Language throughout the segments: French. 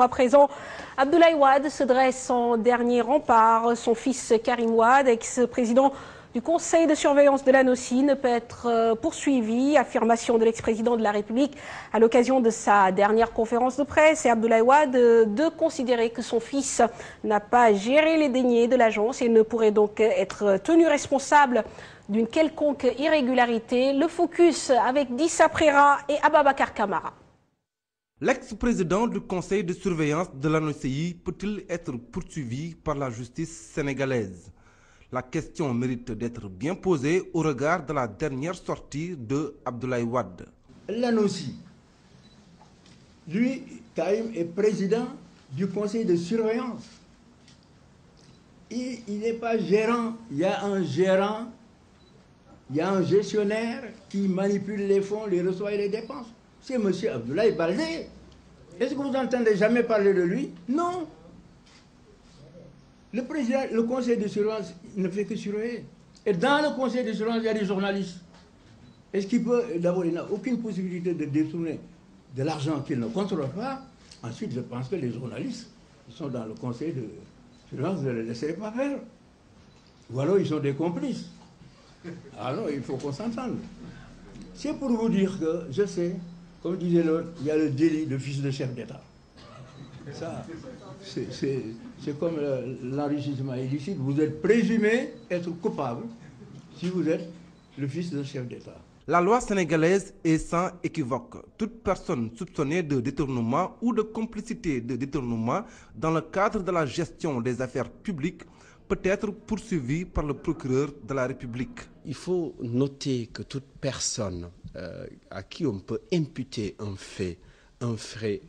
À présent, Abdoulaye Wade se dresse en dernier rempart. Son fils Karim Wade, ex-président du conseil de surveillance de l'ANOCI, ne peut être poursuivi. Affirmation de l'ex-président de la République à l'occasion de sa dernière conférence de presse. Et Abdoulaye Wade de considérer que son fils n'a pas géré les deniers de l'agence et ne pourrait donc être tenu responsable d'une quelconque irrégularité. Le focus avec Dissa Prera et Ababacar Camara. L'ex-président du conseil de surveillance de l'ANOCI peut-il être poursuivi par la justice sénégalaise? La question mérite d'être bien posée au regard de la dernière sortie de Abdoulaye Wade. L'ANOCI, lui, Karim, est président du conseil de surveillance. Il n'est pas gérant. Il y a un gérant, il y a un gestionnaire qui manipule les fonds, les reçoit et les dépense. C'est M. Abdoulaye Baldé. Est-ce que vous n'entendez jamais parler de lui? Non. Le président, le conseil de surveillance, il ne fait que surveiller. Et dans le conseil de surveillance, il y a des journalistes. Est-ce qu'il peut, d'abord, il n'a aucune possibilité de détourner de l'argent qu'il ne contrôle pas. Ensuite, je pense que les journalistes, ils sont dans le conseil de surveillance, ne les laisserez pas faire. Ou alors, ils sont des complices. Alors, il faut qu'on s'entende. C'est pour vous dire que, je sais, comme disait l'autre, il y a le délit de fils de chef d'État. Ça, c'est comme l'enrichissement illicite. Vous êtes présumé être coupable si vous êtes le fils d'un chef d'État. La loi sénégalaise est sans équivoque. Toute personne soupçonnée de détournement ou de complicité de détournement dans le cadre de la gestion des affaires publiques peut être poursuivie par le procureur de la République. Il faut noter que toute personne à qui on peut imputer un fait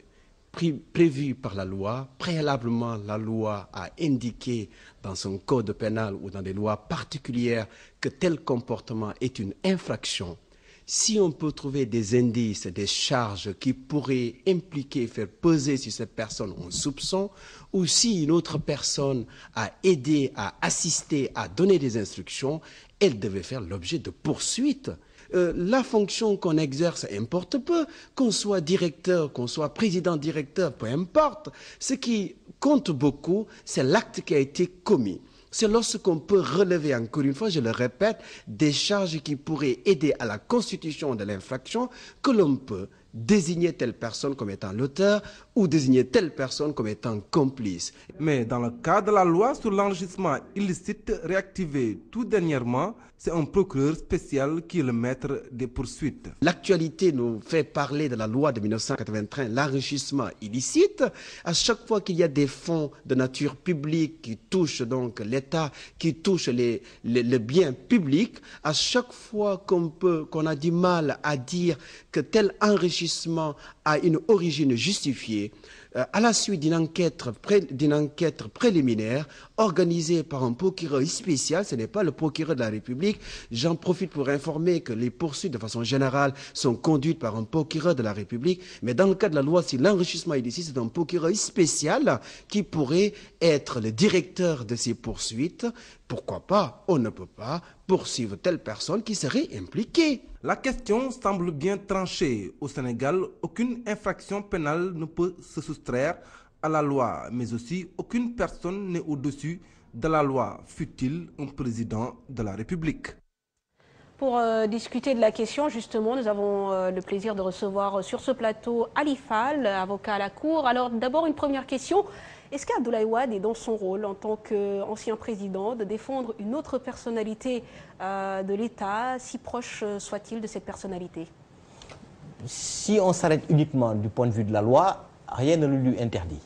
prévu par la loi, préalablement la loi a indiqué dans son code pénal ou dans des lois particulières que tel comportement est une infraction. Si on peut trouver des indices, des charges qui pourraient impliquer, faire peser sur cette personne un soupçon, ou si une autre personne a aidé, a assisté, a donné des instructions, elle devait faire l'objet de poursuites. La fonction qu'on exerce importe peu, qu'on soit directeur, qu'on soit président-directeur, peu importe. Ce qui compte beaucoup, c'est l'acte qui a été commis. C'est lorsqu'on peut relever, encore une fois, je le répète, des charges qui pourraient aider à la constitution de l'infraction que l'on peut désigner telle personne comme étant l'auteur ou désigner telle personne comme étant complice. Mais dans le cas de la loi sur l'enrichissement illicite réactivée tout dernièrement, c'est un procureur spécial qui est le maître des poursuites. L'actualité nous fait parler de la loi de 1993, l'enrichissement illicite. À chaque fois qu'il y a des fonds de nature publique qui touchent donc l'État, qui touchent les biens publics, à chaque fois qu'on a du mal à dire que tel enrichissement a une origine justifiée, à la suite d'une enquête préliminaire organisée par un procureur spécial, ce n'est pas le procureur de la République. J'en profite pour informer que les poursuites de façon générale sont conduites par un procureur de la République, mais dans le cas de la loi sur l'enrichissement illicite, c'est un procureur spécial qui pourrait être le directeur de ces poursuites. Pourquoi pas? On ne peut pas poursuivre telle personne qui serait impliquée. La question semble bien tranchée. Au Sénégal, aucune infraction pénale ne peut se soustraire à la loi, mais aussi aucune personne n'est au-dessus de la loi, fût-il un président de la République. Pour discuter de la question, justement, nous avons le plaisir de recevoir sur ce plateau Ali Fall, avocat à la Cour. Alors d'abord, une première question. Est-ce qu'Abdoulaye Wade est dans son rôle en tant qu'ancien président de défendre une autre personnalité de l'État, si proche soit-il de cette personnalité? Si on s'arrête uniquement du point de vue de la loi, rien ne le lui interdit.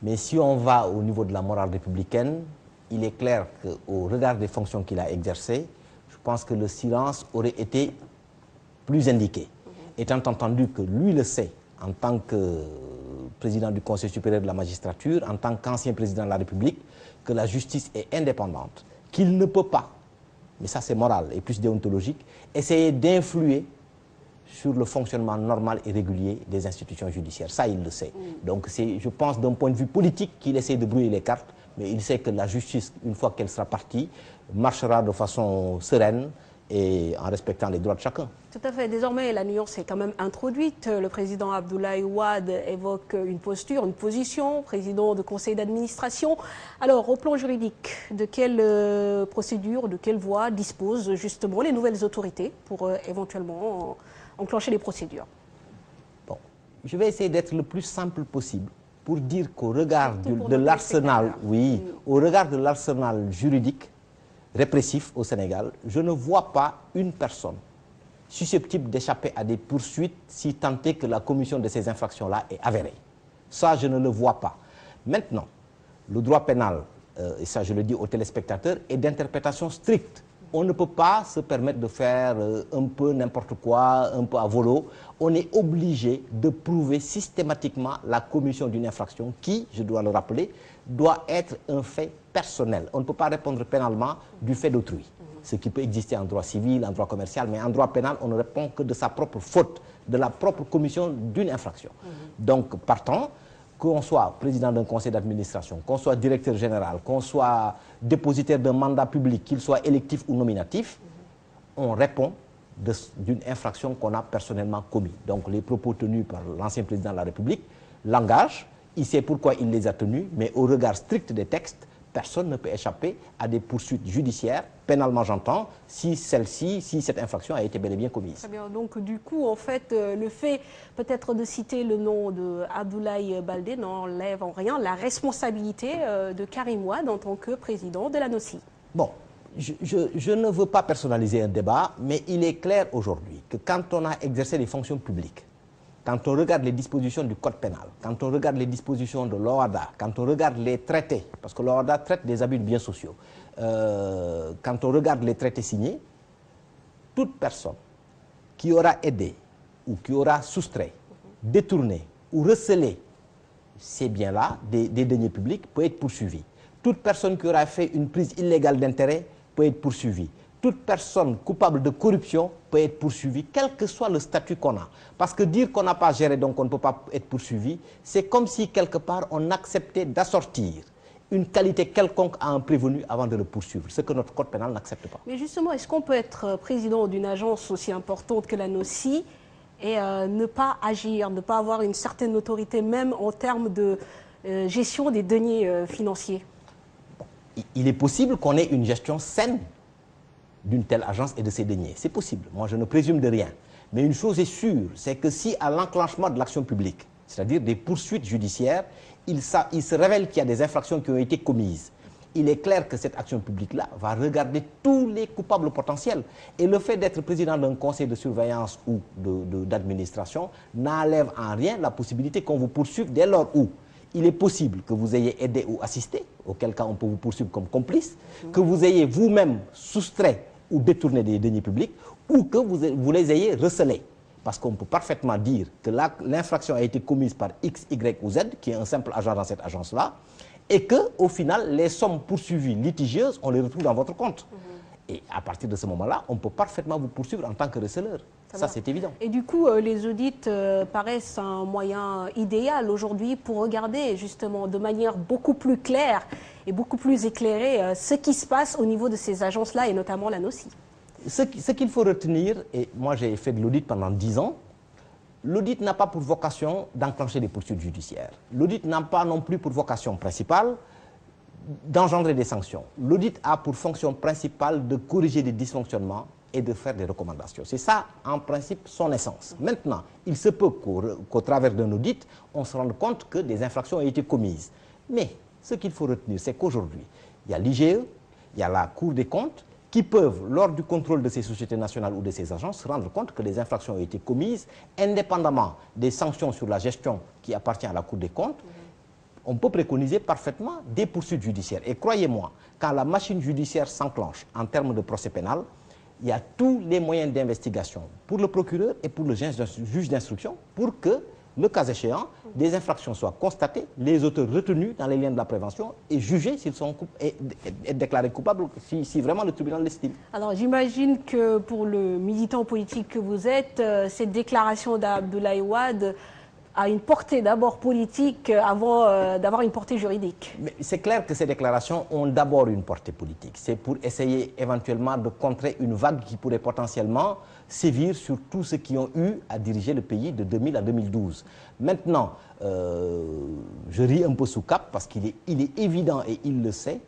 Mais si on va au niveau de la morale républicaine, il est clair qu'au regard des fonctions qu'il a exercées, je pense que le silence aurait été plus indiqué. Étant entendu que lui le sait, en tant que président du Conseil supérieur de la magistrature, en tant qu'ancien président de la République, que la justice est indépendante, qu'il ne peut pas, mais ça c'est moral et plus déontologique, essayer d'influer sur le fonctionnement normal et régulier des institutions judiciaires. Ça, il le sait. Donc c'est, je pense, d'un point de vue politique qu'il essaie de brouiller les cartes, mais il sait que la justice, une fois qu'elle sera partie, marchera de façon sereine et en respectant les droits de chacun. Tout à fait. Désormais, la nuance est quand même introduite. Le président Abdoulaye Wade évoque une posture, une position, président de conseil d'administration. Alors, au plan juridique, de quelle procédure, de quelle voie disposent justement les nouvelles autorités pour éventuellement enclencher les procédures? Bon, je vais essayer d'être le plus simple possible pour dire qu'au regard de l'arsenal, oui, au regard de l'arsenal juridique répressif au Sénégal, je ne vois pas une personne susceptible d'échapper à des poursuites si tant est que la commission de ces infractions-là est avérée. Ça, je ne le vois pas. Maintenant, le droit pénal, et ça je le dis aux téléspectateurs, est d'interprétation stricte. On ne peut pas se permettre de faire un peu n'importe quoi, un peu à volo. On est obligé de prouver systématiquement la commission d'une infraction qui, je dois le rappeler, doit être un fait personnel. On ne peut pas répondre pénalement du fait d'autrui. Ce qui peut exister en droit civil, en droit commercial, mais en droit pénal, on ne répond que de sa propre faute, de la propre commission d'une infraction. Donc, partant, qu'on soit président d'un conseil d'administration, qu'on soit directeur général, qu'on soit dépositaire d'un mandat public, qu'il soit électif ou nominatif, on répond d'une infraction qu'on a personnellement commise. Donc, les propos tenus par l'ancien président de la République l'engagent, il sait pourquoi il les a tenus, mais au regard strict des textes, personne ne peut échapper à des poursuites judiciaires, pénalement j'entends, si cette infraction a été bel et bien commise. Très bien, donc du coup, en fait, le fait peut-être de citer le nom de Abdoulaye Baldé n'enlève en rien la responsabilité de Karim Wade en tant que président de la NOCI. Bon, je ne veux pas personnaliser un débat, mais il est clair aujourd'hui que quand on a exercé les fonctions publiques, quand on regarde les dispositions du code pénal, quand on regarde les dispositions de l'OHADA, quand on regarde les traités, parce que l'OHADA traite des abus de biens sociaux, quand on regarde les traités signés, toute personne qui aura aidé ou qui aura soustrait, détourné ou recelé ces biens-là des deniers publics peut être poursuivie. Toute personne qui aura fait une prise illégale d'intérêt peut être poursuivie. Toute personne coupable de corruption peut être poursuivie, quel que soit le statut qu'on a. Parce que dire qu'on n'a pas géré, donc on ne peut pas être poursuivi, c'est comme si quelque part on acceptait d'assortir une qualité quelconque à un prévenu avant de le poursuivre, ce que notre code pénal n'accepte pas. Mais justement, est-ce qu'on peut être président d'une agence aussi importante que la NOCI et ne pas agir, ne pas avoir une certaine autorité, même en termes de gestion des deniers financiers? Il est possible qu'on ait une gestion saine d'une telle agence et de ses deniers. C'est possible. Moi, je ne présume de rien. Mais une chose est sûre, c'est que si à l'enclenchement de l'action publique, c'est-à-dire des poursuites judiciaires, il se révèle qu'il y a des infractions qui ont été commises, il est clair que cette action publique-là va regarder tous les coupables potentiels. Et le fait d'être président d'un conseil de surveillance ou d'administration n'enlève en rien la possibilité qu'on vous poursuive dès lors où il est possible que vous ayez aidé ou assisté, auquel cas on peut vous poursuivre comme complice, que vous ayez vous-même soustrait ou détourné des deniers publics, ou que vous les ayez recelés. Parce qu'on peut parfaitement dire que l'infraction a été commise par X, Y ou Z, qui est un simple agent dans cette agence-là, et qu'au final, les sommes poursuivies litigieuses, on les retrouve dans votre compte. Et à partir de ce moment-là, on peut parfaitement vous poursuivre en tant que receleur. Ça, c'est évident. Et du coup, les audits paraissent un moyen idéal aujourd'hui pour regarder justement de manière beaucoup plus claire et beaucoup plus éclairée ce qui se passe au niveau de ces agences-là et notamment la NOCI. Ce qu'il faut retenir, et moi j'ai fait de l'audit pendant 10 ans, l'audit n'a pas pour vocation d'enclencher des poursuites judiciaires. L'audit n'a pas non plus pour vocation principale d'engendrer des sanctions. L'audit a pour fonction principale de corriger des dysfonctionnements et de faire des recommandations. C'est ça, en principe, son essence. Maintenant, il se peut qu'au travers d'un audit, on se rende compte que des infractions ont été commises. Mais ce qu'il faut retenir, c'est qu'aujourd'hui, il y a l'IGE, il y a la Cour des comptes, qui peuvent, lors du contrôle de ces sociétés nationales ou de ces agences, se rendre compte que des infractions ont été commises, indépendamment des sanctions sur la gestion qui appartient à la Cour des comptes. On peut préconiser parfaitement des poursuites judiciaires. Et croyez-moi, quand la machine judiciaire s'enclenche en termes de procès pénal, il y a tous les moyens d'investigation pour le procureur et pour le juge d'instruction pour que, le cas échéant, des infractions soient constatées, les auteurs retenus dans les liens de la prévention et jugés s'ils sont et déclarés coupables si vraiment le tribunal l'estime. Alors j'imagine que pour le militant politique que vous êtes, cette déclaration d'Abdoulaye Wade a une portée d'abord politique avant d'avoir une portée juridique. Mais c'est clair que ces déclarations ont d'abord une portée politique. C'est pour essayer éventuellement de contrer une vague qui pourrait potentiellement sévir sur tous ceux qui ont eu à diriger le pays de 2000 à 2012. Maintenant, je ris un peu sous cap parce qu'il est évident et il le sait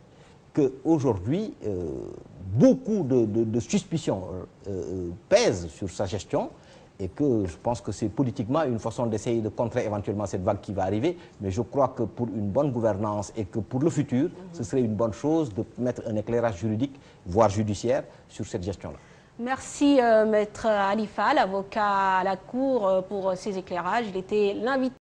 qu'aujourd'hui, beaucoup de suspicions pèsent sur sa gestion et que je pense que c'est politiquement une façon d'essayer de contrer éventuellement cette vague qui va arriver. Mais je crois que pour une bonne gouvernance et que pour le futur, ce serait une bonne chose de mettre un éclairage juridique, voire judiciaire, sur cette gestion-là. Merci Maître Ali Fall, avocat à la Cour, pour ces éclairages. Il était l'invité